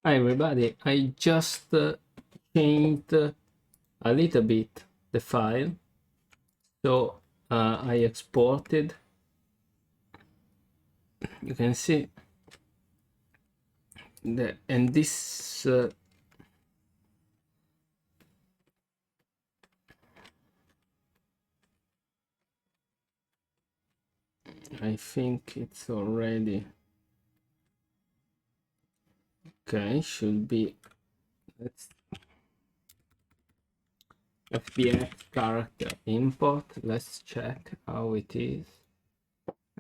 Hi everybody, I just changed a little bit the file, so I exported. You can see that, and this I think it's already okay. Should be, let's FBX character import. Let's check how it is.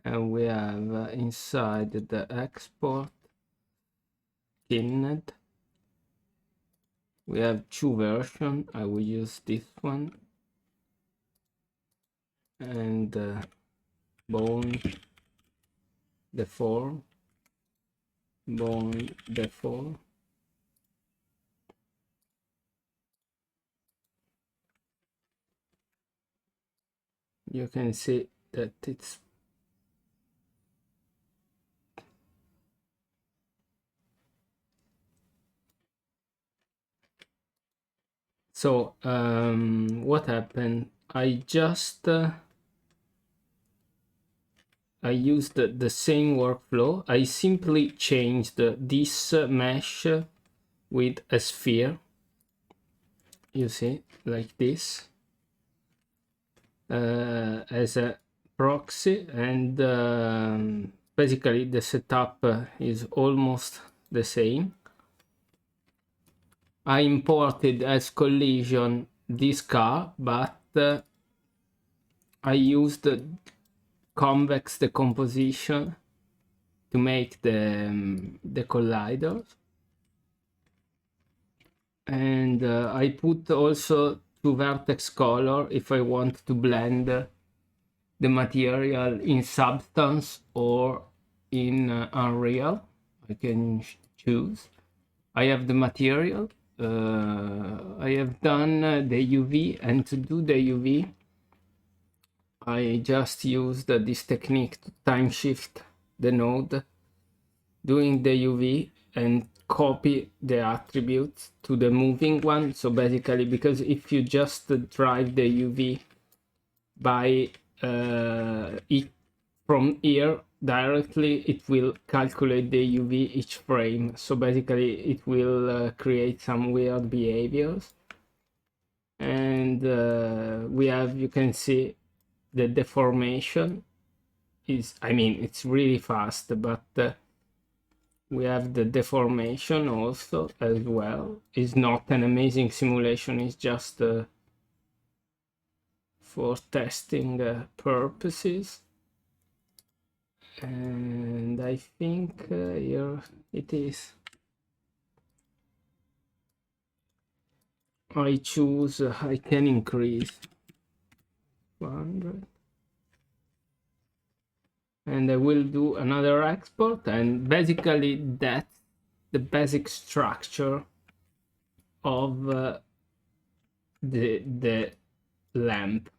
And we have inside the export skinned. We have two versions. I will use this one and bone deform, bone deform. You can see that it's so what happened, I just I used the same workflow. I simply changed this mesh with a sphere, you see, like this, as a proxy, and basically the setup is almost the same. I imported as collision this car, but I used convex decomposition to make the colliders, and I put also two vertex color if I want to blend the material in substance or in Unreal. I can choose. I have the material. I have done the UV, and to do the UV I just used this technique to time shift the node doing the UV and copy the attributes to the moving one. So basically, because if you just drive the UV by it from here directly, it will calculate the UV each frame. So basically it will create some weird behaviors. And we have, you can see the deformation is, I mean, it's really fast, but we have the deformation also as well. It's not an amazing simulation, it's just for testing purposes. And I think here it is. I choose, I can increase 100. And I will do another export, and basically that's the basic structure of the lamp.